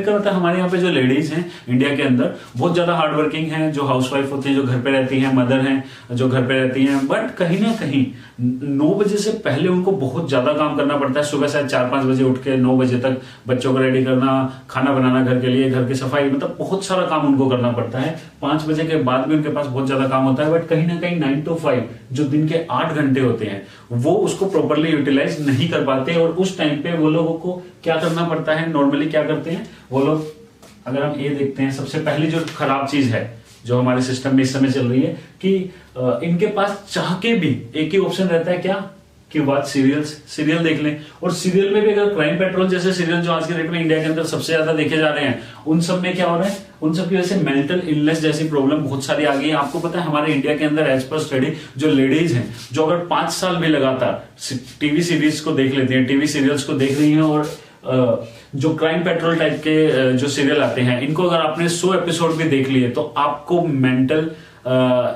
क्या होता है, हमारे यहाँ पे जो लेडीज हैं इंडिया के अंदर बहुत ज्यादा हार्ड वर्किंग हैं, जो हाउसवाइफ होती हैं, जो घर पे रहती हैं, मदर हैं जो घर पे रहती हैं, बट कहीं ना कहीं 9 बजे से पहले उनको बहुत ज्यादा काम करना पड़ता है। सुबह शायद 4-5 बजे उठ के 9 बजे तक बच्चों को रेडी करना, खाना बनाना घर के लिए, घर की सफाई, मतलब बहुत सारा काम उनको करना पड़ता है। 5 बजे के बाद भी उनके पास बहुत ज्यादा काम होता है, बट कहीं ना कहीं 9 to 5 जो दिन के 8 घंटे होते हैं वो उसको प्रॉपरली यूटिलाइज नहीं कर पाते। और उस टाइम पे वो लोगों को क्या करना पड़ता है, नॉर्मली क्या करते हैं वो लोग, अगर हम ये देखते हैं, सबसे पहली जो खराब चीज है जो हमारे सिस्टम में इस समय चल रही है कि इनके पास चाह के भी एक ही ऑप्शन रहता है, क्या कि बात सीरियल देख लें। और सीरियल में भी अगर क्राइम पेट्रोल जैसे सीरियल जो आज के डेट में इंडिया के अंदर सबसे ज्यादा देखे जा रहे हैं, उन सब में क्या हो रहा है, उन सब की वजह से मेंटल इलनेस जैसी प्रॉब्लम बहुत सारी आ गई है। आपको पता है हमारे इंडिया के अंदर एज पर स्टडी जो लेडीज हैं जो अगर 5 साल भी लगातार टीवी सीरीज को देख लेती हैं, टीवी सीरियल्स को देख रही हैं, और जो क्राइम पेट्रोल टाइप के जो सीरियल आते हैं इनको अगर आपने 100 एपिसोड भी देख लिए तो आपको मेंटल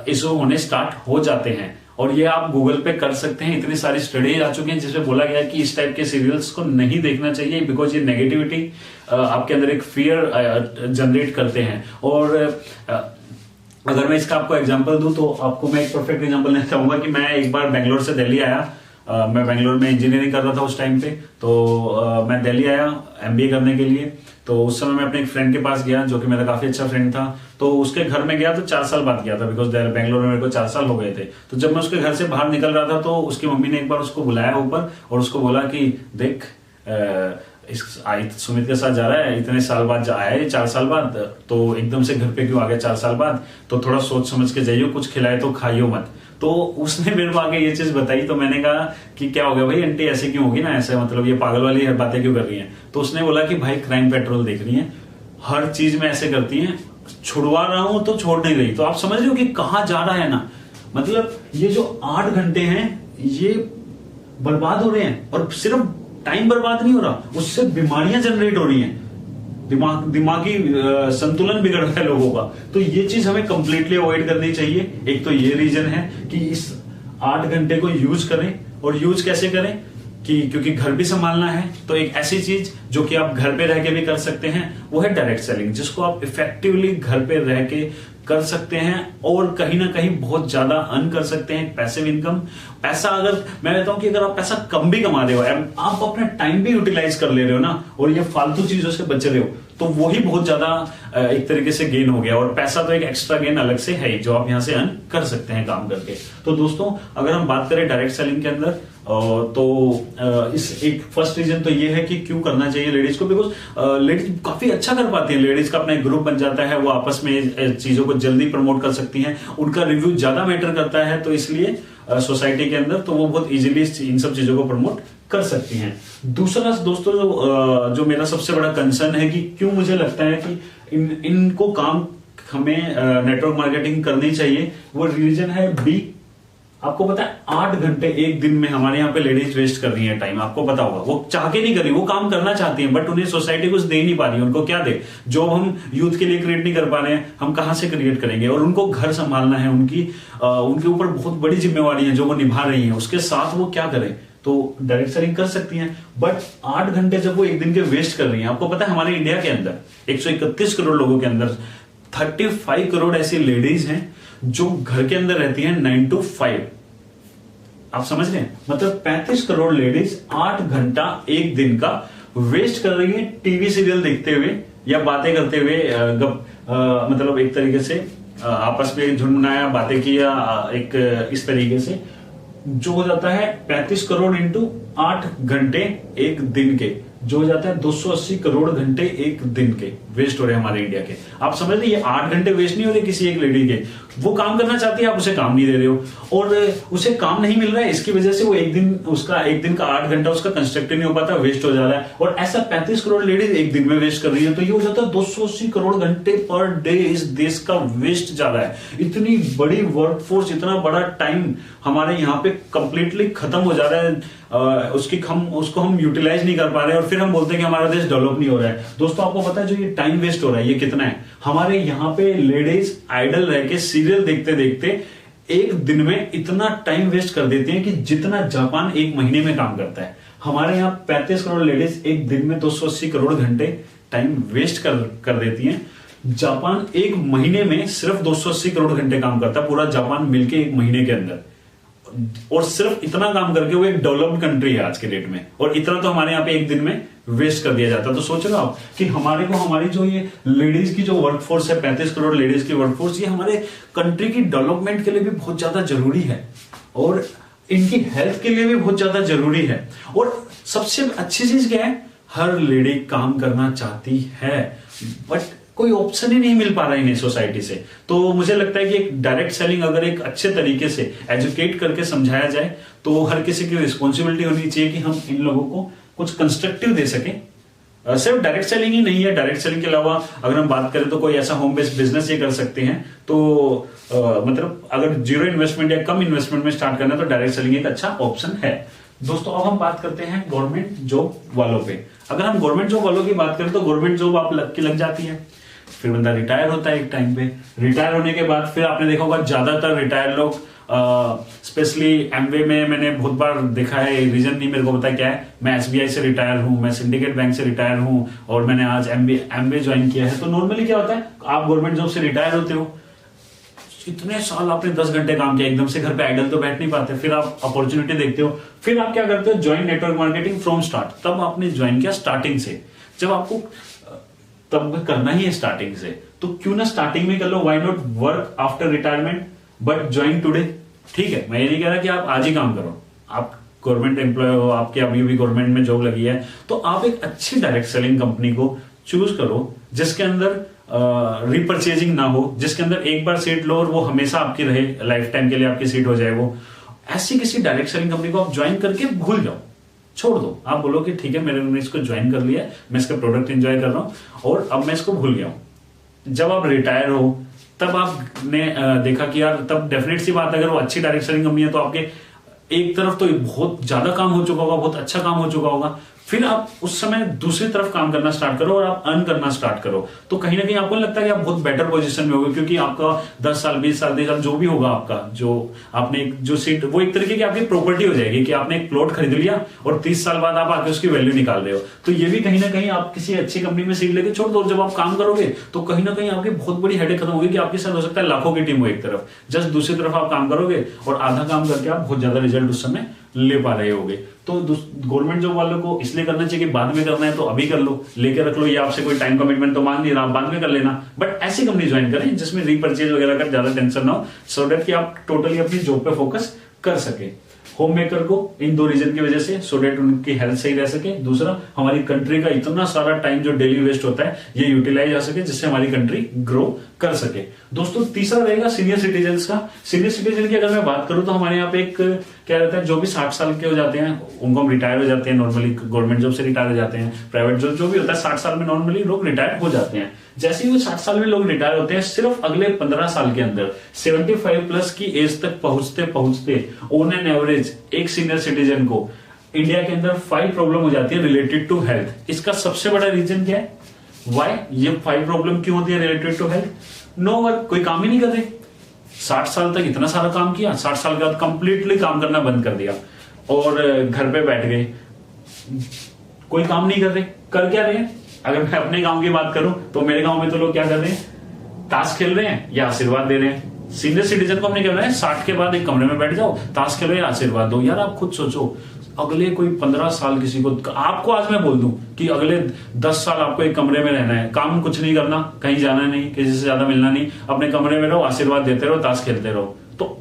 इशू होने स्टार्ट हो जाते हैं। और ये आप गूगल पे कर सकते हैं, इतनी सारी स्टडीज आ चुकी हैं जिसमें बोला गया है कि इस टाइप के सीरियल्स को नहीं देखना चाहिए, बिकॉज ये नेगेटिविटी आपके अंदर एक फियर जनरेट करते हैं। और अगर मैं इसका आपको एग्जांपल दूं तो आपको मैं एक परफेक्ट एग्जांपल देना चाहूंगा कि मैं एक बार बेंगलोर से दिल्ली आया। मैं बेंगलोर में इंजीनियरिंग कर रहा था उस टाइम पे, तो मैं दिल्ली आया एमबीए करने के लिए। तो उस समय मैं अपने एक फ्रेंड के पास गया जो कि मेरा काफी अच्छा फ्रेंड था। तो उसके घर में गया तो 4 साल बाद गया था, बिकॉज बेंगलोर में मेरे को 4 साल हो गए थे। तो जब मैं उसके घर से बाहर निकल रहा था तो उसकी मम्मी ने एक बार उसको बुलाया ऊपर और उसको बोला कि देख सुमित के साथ जा रहा है, इतने साल बाद आया है, 4 साल बाद, तो एकदम से घर पे क्यों आ गया 4 साल बाद, तो थोड़ा सोच समझ के जाइयो, कुछ खिलाए तो खाइयो मत। तो उसने मेरे को आगे ये चीज बताई, तो मैंने कहा कि क्या हो गया भाई आंटी, ऐसे क्यों होगी ना, ऐसे मतलब ये पागल वाली बातें क्यों कर रही हैं। तो उसने बोला कि भाई क्राइम पेट्रोल देख रही है, हर चीज में ऐसे करती है, छुड़वा रहा हूं तो छोड़ नहीं रही। तो आप समझ रहे हो कि कहां जा रहा है ना, मतलब ये जो 8 घंटे हैं ये बर्बाद हो रहे हैं। और सिर्फ टाइम बर्बाद नहीं हो रहा, उससे बीमारियां जनरेट हो रही हैं, दिमागी संतुलन बिगड़ रहा है लोगों का। तो ये चीज हमें कंप्लीटली अवॉइड करनी चाहिए। एक तो ये रीजन है कि इस 8 घंटे को यूज करें, और यूज कैसे करें कि क्योंकि घर भी संभालना है, तो एक ऐसी चीज जो कि आप घर पे रह के भी कर सकते हैं वो है डायरेक्ट सेलिंग, जिसको आप इफेक्टिवली घर पे रह के कर सकते हैं और कहीं ना कहीं बहुत ज्यादा अर्न कर सकते हैं, पैसिव इनकम। पैसा अगर मैं कहता हूं कि अगर आप पैसा कम भी कमा रहे हो, आप अपना टाइम भी यूटिलाइज कर ले रहे हो ना, और ये फालतू चीजों से बच रहे हो, तो वो ही बहुत ज्यादा एक तरीके से गेन हो गया। और पैसा तो एक एक्स्ट्रा गेन अलग से है जो आप यहां से अर्न कर सकते हैं काम करके। तो दोस्तों अगर हम बात करें डायरेक्ट सेलिंग के अंदर, तो इस एक फर्स्ट रीजन तो ये है कि क्यों करना चाहिए लेडीज को, बिकॉज लेडीज काफी अच्छा कर पाती है, लेडीज का अपना एक ग्रुप बन जाता है, वो आपस में चीजों को जल्दी प्रमोट कर सकती हैं, उनका रिव्यू ज्यादा मैटर करता है, तो इसलिए सोसाइटी के अंदर तो वो बहुत इजीली इन सब चीजों को प्रमोट कर सकती हैं। दूसरा दोस्तों जो मेरा सबसे बड़ा कंसर्न है कि क्यों मुझे लगता है कि इनको काम हमें नेटवर्क मार्केटिंग करनी चाहिए, वो रीजन है बी। आपको पता है 8 घंटे एक दिन में हमारे यहाँ पे लेडीज वेस्ट कर रही है टाइम, आपको पता होगा। वो चाह के नहीं कर रही, वो काम करना चाहती हैं, बट उन्हें सोसाइटी कुछ दे नहीं पा रही है। उनको क्या दे, जो हम यूथ के लिए क्रिएट नहीं कर पा रहे हैं, हम कहां से क्रिएट करेंगे। और उनको घर संभालना है, उनके ऊपर बहुत बड़ी जिम्मेवारी है जो वो निभा रही है, उसके साथ वो क्या करें, तो डायरेक्ट सेलिंग कर सकती हैं। बट 8 घंटे जब वो एक दिन के वेस्ट कर रही हैं, आपको पता है हमारे इंडिया के अंदर 131 करोड़ लोगों के अंदर 35 करोड़ ऐसी लेडीज हैं जो घर के अंदर रहती हैं 9 to 5। आप समझ रहे हैं, मतलब 35 करोड़ लेडीज 8 घंटा एक दिन का वेस्ट कर रही है टीवी सीरियल देखते हुए या बातें करते हुए, मतलब एक तरीके से आपस में झुंझुनाया, बातें किया, एक इस तरीके से जो हो जाता है 35 करोड़ इंटू 8 घंटे एक दिन के, जो हो जाता है 280 करोड़ घंटे एक दिन के वेस्ट हो रहे हैं हमारे इंडिया के। आप समझ रहे, ये 8 घंटे वेस्ट नहीं हो रहे किसी एक लेडी के, वो काम करना चाहती है, आप उसे काम नहीं दे रहे हो, और उसे काम नहीं मिल रहा है, इसकी वजह से वो एक दिन का 8 घंटा उसका कंस्ट्रक्टिव नहीं हो पाता, वेस्ट हो जा रहा है। और ऐसा 35 करोड़ लेडीज एक दिन में वेस्ट कर रही है, तो ये हो जाता है 280 करोड़ घंटे पर डे इस देश का वेस्ट जा रहा है। इतनी बड़ी वर्कफोर्स, इतना बड़ा टाइम हमारे यहाँ पे कंप्लीटली खत्म हो जा रहा है, उसको हम यूटिलाइज नहीं कर पा रहे हैं, और फिर हम बोलते हैं कि हमारा देश डेवलप नहीं हो रहा है। दोस्तों आपको पता है जो ये टाइम वेस्ट हो रहा है ये कितना है, हमारे यहाँ पे लेडीज आइडल रह के सीरियल देखते देखते एक दिन में इतना टाइम वेस्ट कर देती हैं कि जितना जापान 1 महीने में काम करता है। हमारे यहाँ 35 करोड़ लेडीज एक दिन में 280 करोड़ घंटे टाइम वेस्ट कर देती हैं। जापान एक महीने में सिर्फ 280 करोड़ घंटे काम करता है, पूरा जापान मिलके एक महीने के अंदर, और सिर्फ इतना काम करके वो एक डेवलप्ड कंट्री है आज के डेट में, और इतना तो हमारे यहाँ पे एक दिन में वेस्ट कर दिया जाता है। तो सोच रहे हो आप कि हमारी जो ये लेडीज की जो वर्कफोर्स है, 35 करोड़ लेडीज की वर्कफोर्स, ये हमारे कंट्री की डेवलपमेंट के लिए भी बहुत ज्यादा जरूरी है, और इनकी हेल्थ के लिए भी बहुत ज्यादा जरूरी है। और सबसे अच्छी चीज क्या है, हर लेडी काम करना चाहती है, बट कोई ऑप्शन ही नहीं मिल पा रहा है इन्हें सोसाइटी से। तो मुझे लगता है कि एक डायरेक्ट सेलिंग अगर एक अच्छे तरीके से एजुकेट करके समझाया जाए, तो हर किसी की रिस्पॉन्सिबिलिटी होनी चाहिए कि हम इन लोगों को कुछ कंस्ट्रक्टिव दे सकें। सिर्फ डायरेक्ट सेलिंग ही नहीं है, डायरेक्ट सेलिंग के अलावा अगर हम बात करें तो कोई ऐसा होम बेस्ड बिजनेस ये कर सकते हैं। तो मतलब अगर जीरो इन्वेस्टमेंट या कम इन्वेस्टमेंट में स्टार्ट करना है तो डायरेक्ट सेलिंग एक अच्छा ऑप्शन है। दोस्तों अब हम बात करते हैं गवर्नमेंट जॉब वालों पे। अगर हम गवर्नमेंट जॉब वालों की बात करें तो गवर्नमेंट जॉब आप लग जाती है, फिर बंदा रिटायर होता है एक टाइम पे। रिटायर होने के बाद फिर आपने देखा होगा ज्यादातर रिटायर लोग, स्पेशली एमवे में मैंने बहुत बार देखा है, रीजन नहीं मेरे को पता क्या है, मैं एसबीआई से रिटायर हूं, मैं सिंडिकेट बैंक से रिटायर हूं, और मैंने आज एमवे ज्वाइन किया है। तो नॉर्मली क्या होता है, आप गवर्नमेंट जॉब से रिटायर होते हो, इतने साल आपने 10 घंटे काम किया, एकदम से घर पे आइडल तो बैठ नहीं पाते, फिर आप अपॉर्चुनिटी देखते हो, फिर आप क्या करते हो, join network marketing from start. तब आपने ज्वाइन किया स्टार्टिंग से, जब आपको तब करना ही है स्टार्टिंग से, तो क्यों ना स्टार्टिंग में कर लो। Why not work after retirement but join today. ठीक है, मैं ये नहीं कह रहा कि आप आज ही काम करो, आप गवर्नमेंट एम्प्लॉय हो, आपके अभी भी गवर्नमेंट में जॉब लगी है, तो आप एक अच्छी डायरेक्ट सेलिंग कंपनी को चूज करो जिसके अंदर रिपर्चेजिंग ना हो, जिसके अंदर एक बार सीट लो और वो हमेशा आपकी रहे, लाइफ टाइम के लिए आपकी सीट हो जाए वो। ऐसी किसी डायरेक्ट सेलिंग कंपनी को आप ज्वाइन करके भूल जाओ, छोड़ दो। आप बोलो कि ठीक है मैंने इसको ज्वाइन कर लिया, मैं इसका प्रोडक्ट एंजॉय कर रहा हूं और अब मैं इसको भूल गया हूं। जब आप रिटायर हो तब आपने देखा कि यार, तब डेफिनेट सी बात, अगर वो अच्छी डायरेक्ट सेलिंग कंपनी है तो आपके एक तरफ तो बहुत ज्यादा काम हो चुका होगा, बहुत अच्छा काम हो चुका होगा, फिर आप उस समय दूसरी तरफ काम करना स्टार्ट करो और आप अर्न करना स्टार्ट करो, तो कहीं ना कहीं आपको लगता है कि आप बहुत बेटर पोजीशन में होगे, क्योंकि आपका 10 साल 20 साल 30 साल जो भी होगा आपका, जो आपने जो सीट, वो एक तरीके की आपकी प्रॉपर्टी हो जाएगी कि आपने एक प्लॉट खरीद लिया और 30 साल बाद आप आके उसकी वैल्यू निकाल रहे हो। तो ये भी कहीं ना कहीं आप किसी अच्छी कंपनी में सीट लेके छोड़ दो, जब आप काम करोगे तो कहीं ना कहीं आपकी बहुत बड़ी हेडेक खत्म होगी कि आपके साथ हो सकता है लाखों की टीम हो एक तरफ, जस्ट दूसरी तरफ आप काम करोगे और आधा काम करके आप बहुत ज्यादा रिजल्ट उस समय ले पा रहे होगे। तो गवर्नमेंट जॉब वालों को इसलिए करना चाहिए कि बाद में करना है तो अभी कर लो, लेके रख लो, ये आपसे कोई टाइम कमिटमेंट तो मांग नहीं रहा, बाद में कर लेना, बट ऐसी कंपनी ज्वाइन करें जिसमें रीपर्चेज वगैरह का ज्यादा टेंशन ना हो, सो दैट कि आप टोटली अपनी जॉब पे फोकस कर सके। होम मेकर को इन दो रीजन की वजह से, सो दैट उनकी हेल्थ सही रह सके, दूसरा हमारी कंट्री का इतना सारा टाइम जो डेली वेस्ट होता है ये यूटिलाइज हो सके, जिससे हमारी कंट्री ग्रो कर सके। दोस्तों तीसरा रहेगा सीनियर सिटीजन्स का। सीनियर सिटीजन की अगर मैं बात करूं तो हमारे यहाँ पे एक क्या रहता है, जो भी 60 साल के हो जाते हैं उनको हम रिटायर हो जाते हैं, नॉर्मली गवर्नमेंट जॉब से रिटायर हो जाते हैं, प्राइवेट जॉब जो भी होता है 60 साल में नॉर्मली लोग रिटायर हो जाते हैं। जैसे ही वो 60 साल में लोग रिटायर होते हैं, सिर्फ अगले 15 साल के अंदर 75 प्लस की एज तक पहुंचते पहुंचते ऑन एन एवरेज एक सीनियर सिटीजन को इंडिया के अंदर 5 प्रॉब्लम हो जाती है रिलेटेड टू हेल्थ। इसका सबसे बड़ा रीजन क्या है, वाई ये 5 प्रॉब्लम क्यों होती है related to health? No work, कोई काम ही नहीं कर रहे, 60 साल तक इतना सारा काम किया, 60 साल के बाद कंप्लीटली काम करना बंद कर दिया और घर पे बैठ गए, कोई काम नहीं कर रहे। कर क्या रहे हैं? अगर मैं अपने गांव की बात करूं तो मेरे गांव में तो लोग क्या कर रहे हैं, ताश खेल रहे हैं या आशीर्वाद दे रहे हैं। सीनियर सिटीजन को हमने क्या रहा है, 60 के बाद एक कमरे में बैठ जाओ, ताश खेलो या आशीर्वाद दो। यार आप खुद सोचो, अगले कोई 15 साल किसी को, आपको आज मैं बोल दूं कि अगले 10 साल आपको एक कमरे में रहना है, काम कुछ नहीं करना, कहीं जाना नहीं, किसी से ज्यादा मिलना नहीं, अपने कमरे में रहो, आशीर्वाद देते रहो, ताश खेलते रहो। तो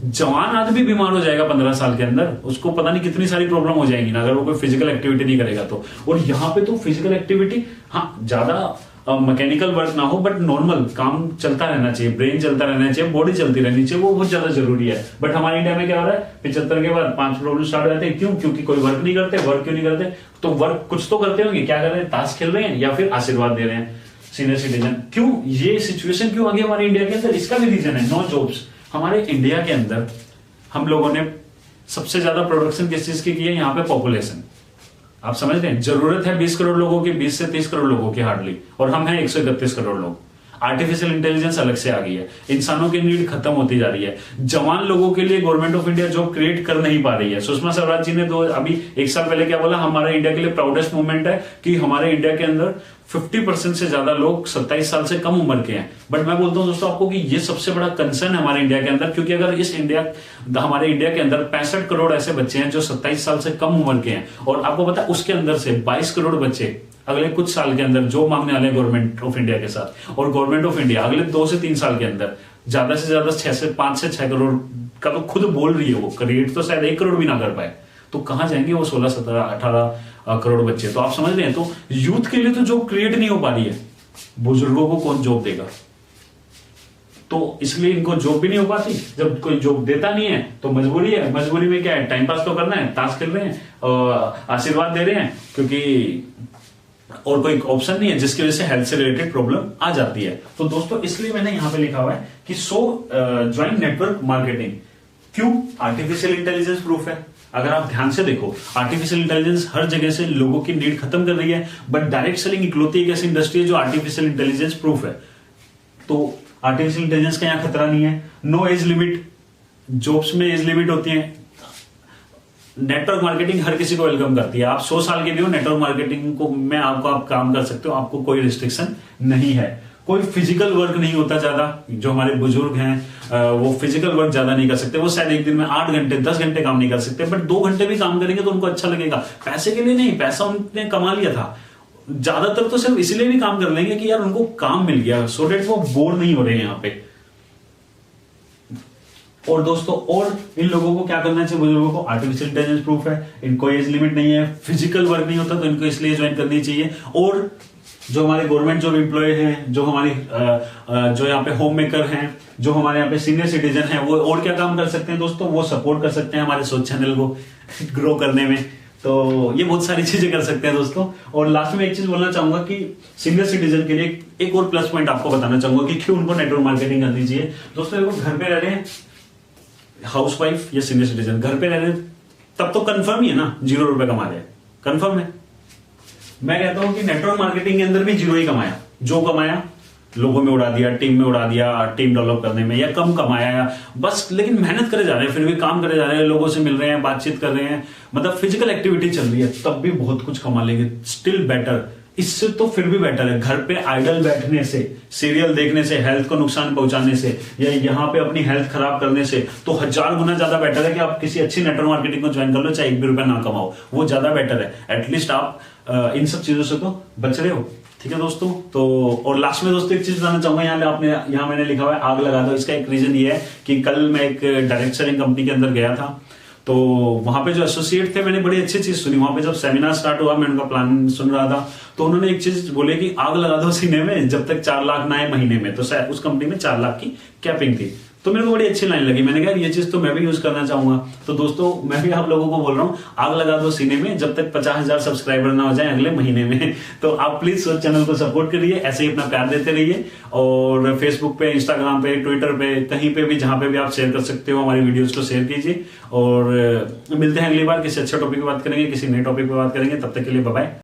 जवान आदमी बीमार हो जाएगा 15 साल के अंदर, उसको पता नहीं कितनी सारी प्रॉब्लम हो जाएंगी ना, अगर वो कोई फिजिकल एक्टिविटी नहीं करेगा तो। और यहाँ पे तो फिजिकल एक्टिविटी, हाँ ज्यादा मैकेनिकल वर्क ना हो, बट नॉर्मल काम चलता रहना चाहिए, ब्रेन चलता रहना चाहिए, बॉडी चलती रहनी चाहिए, वो बहुत ज्यादा जरूरी है। बट हमारे इंडिया में क्या हो रहा है, 75 के बाद 5 प्रॉब्लम स्टार्ट हो जाते हैं। क्यों? क्योंकि कोई वर्क नहीं करते। वर्क क्यों नहीं करते? तो वर्क कुछ तो करते होंगे, क्या कर रहे हैं, ताश खेल रहे हैं या फिर आशीर्वाद दे रहे हैं सीनियर सिटीजन। क्यों ये सिचुएशन क्यों आ गई हमारे इंडिया के अंदर? इसका भी रीजन है, नो जॉब्स। हमारे इंडिया के अंदर हम लोगों ने सबसे ज्यादा प्रोडक्शन किस चीज की है, यहाँ पे पॉपुलेशन। आप समझ रहे हैं, जरूरत है 20 करोड़ लोगों की, 20 से 30 करोड़ लोगों की हार्डली, और हम हैं 131 करोड़ लोग। आर्टिफिशियल इंटेलिजेंस अलग से आ गई है, इंसानों की नीड खत्म होती जा रही है। जवान लोगों के लिए government of India job create कर नहीं पा रही है। सुषमा स्वराज जी ने तो अभी 1 साल पहले क्या बोला, हमारा इंडिया के लिए प्राउडेस्ट मूवमेंट है कि हमारे इंडिया के अंदर 50% से ज्यादा लोग 27 साल से कम उम्र के हैं। बट मैं बोलता हूं दोस्तों आपको कि ये सबसे बड़ा कंसर्न है हमारे इंडिया के अंदर, क्योंकि अगर हमारे इंडिया के अंदर 65 करोड़ ऐसे बच्चे हैं जो 27 साल से कम उम्र के हैं, और आपको पता है उसके अंदर से 22 करोड़ बच्चे अगले कुछ साल के अंदर जॉब मांगने वाले हैं गवर्नमेंट ऑफ इंडिया के साथ, और गवर्नमेंट ऑफ इंडिया अगले 2 से 3 साल के अंदर ज्यादा से ज्यादा 5 से 6 करोड़ का तो खुद बोल रही है वो, क्रिएट तो शायद 1 करोड़ भी ना कर पाए, तो कहां जाएंगे वो 16, 17, 18 करोड़ बच्चे। तो आप समझ रहे हैं, तो यूथ के लिए तो जॉब क्रिएट नहीं हो पा रही है, बुजुर्गों को कौन जॉब देगा? तो इसलिए इनको जॉब भी नहीं हो पाती। जब कोई जॉब देता नहीं है तो मजबूरी है, मजबूरी में क्या है, टाइम पास तो करना है, ताश खेल रहे हैं और आशीर्वाद दे रहे हैं, क्योंकि और कोई ऑप्शन नहीं है, जिसकी वजह से हेल्थ से रिलेटेड प्रॉब्लम आ जाती है। तो दोस्तों इसलिए मैंने यहां पे लिखा हुआ है कि ज्वाइन नेटवर्क मार्केटिंग। क्यों? आर्टिफिशियल इंटेलिजेंस प्रूफ है। अगर आप ध्यान से देखो, आर्टिफिशियल इंटेलिजेंस हर जगह से लोगों की नीड खत्म कर रही है, बट डायरेक्ट सेलिंग इकलौती एक ऐसी इंडस्ट्री है जो आर्टिफिशियल इंटेलिजेंस प्रूफ है। तो आर्टिफिशियल इंटेलिजेंस का यहां खतरा नहीं है। नो एज लिमिट, जॉब्स में एज लिमिट होती है। नेटवर्क मार्केटिंग हर किसी को वेलकम करती है। आप 100 साल के भी हो, नेटवर्क मार्केटिंग को में आप काम कर सकते हो, आपको कोई रिस्ट्रिक्शन नहीं है। कोई फिजिकल वर्क नहीं होता ज्यादा, जो हमारे बुजुर्ग हैं वो फिजिकल वर्क ज्यादा नहीं कर सकते, वो शायद एक दिन में 8 घंटे 10 घंटे काम नहीं कर सकते, बट 2 घंटे भी काम करेंगे तो उनको अच्छा लगेगा। पैसे के लिए नहीं, पैसा उन्होंने कमा लिया था, ज्यादातर तो सिर्फ इसलिए भी काम कर लेंगे कि यार उनको काम मिल गया, सो डेट वो बोर नहीं हो रहे हैं यहाँ पे। और दोस्तों और इन लोगों को क्या करना चाहिए, बुजुर्गों को? आर्टिफिशियल इंटेलिजेंस प्रूफ है, इनको एज लिमिट नहीं है, फिजिकल वर्क नहीं होता, तो इनको इसलिए ज्वाइन करनी चाहिए। और जो हमारे गवर्नमेंट जॉब एम्प्लॉय हैं, जो हमारी जो यहाँ पे होम मेकर हैं, जो हमारे यहाँ पे सीनियर सिटीजन हैं, वो और क्या काम कर सकते हैं दोस्तों? वो सपोर्ट कर सकते हैं हमारे सोच चैनल को ग्रो करने में। तो ये बहुत सारी चीजें कर सकते हैं दोस्तों। और लास्ट में एक चीज बोलना चाहूंगा कि सीनियर सिटीजन के लिए एक और प्लस पॉइंट आपको बताना चाहूंगा कि क्यों उनको नेटवर्क मार्केटिंग करनी चाहिए। दोस्तों देखो, घर पे रह रहे हैं, हाउसवाइफ या सीनियर सिटीजन घर पे रह रहे हैं, तब तो कंफर्म ही है ना 0 रुपए कमा रहे हैं, कंफर्म है। मैं कहता हूं कि नेटवर्क मार्केटिंग के अंदर भी 0 ही कमाया, जो कमाया लोगों में उड़ा दिया, टीम में उड़ा दिया, टीम डेवलप करने में, या कम कमाया बस, लेकिन मेहनत करे जा रहे हैं, फिर भी काम करे जा रहे हैं, लोगों से मिल रहे हैं, बातचीत कर रहे हैं, मतलब फिजिकल एक्टिविटी चल रही है, तब भी बहुत कुछ कमा लेंगे, स्टिल बेटर। इससे तो फिर भी बेटर है घर पे आइडल बैठने से, सीरियल देखने से, हेल्थ को नुकसान पहुंचाने से, या यहाँ पे अपनी हेल्थ खराब करने से, तो 1000 गुना ज्यादा बेटर है कि आप किसी अच्छी नेटवर्क मार्केटिंग को ज्वाइन कर लो, चाहे 1 भी रुपया ना कमाओ, वो ज्यादा बेटर है। एटलीस्ट आप इन सब चीजों से तो बच रहे हो। ठीक है दोस्तों, तो और लास्ट में दोस्तों एक चीज बताना चाहूंगा, यहाँ मैंने लिखा हुआ है आग लगा दो। इसका एक रीजन ये है कि कल मैं एक डायरेक्ट सेलिंग कंपनी के अंदर गया था, तो वहां पे जो एसोसिएट थे, मैंने बड़ी अच्छी चीज सुनी। वहां पे जब सेमिनार स्टार्ट हुआ, मैं उनका प्लान सुन रहा था, तो उन्होंने एक चीज बोले कि आग लगा दो सीने में जब तक 4 लाख ना आए महीने में। तो शायद उस कंपनी में 4 लाख की कैपिंग थी, तो मेरे को बड़ी अच्छी लाइन लगी। मैंने कहा ये चीज तो मैं भी यूज करना चाहूंगा। तो दोस्तों मैं भी आप लोगों को बोल रहा हूँ, आग लगा दो सीने में जब तक 50,000 सब्सक्राइबर ना हो जाए अगले महीने में। तो आप प्लीज सोच चैनल को सपोर्ट करिए, ऐसे ही अपना प्यार देते रहिए, और फेसबुक पे, इंस्टाग्राम पे, ट्विटर पे, कहीं पे भी जहां पे भी आप शेयर कर सकते हो हमारी वीडियोस को शेयर कीजिए। और मिलते हैं अगली बार, किसी अच्छे टॉपिक पे बात करेंगे, किसी नए टॉपिक पे बात करेंगे। तब तक के लिए बाय बाय।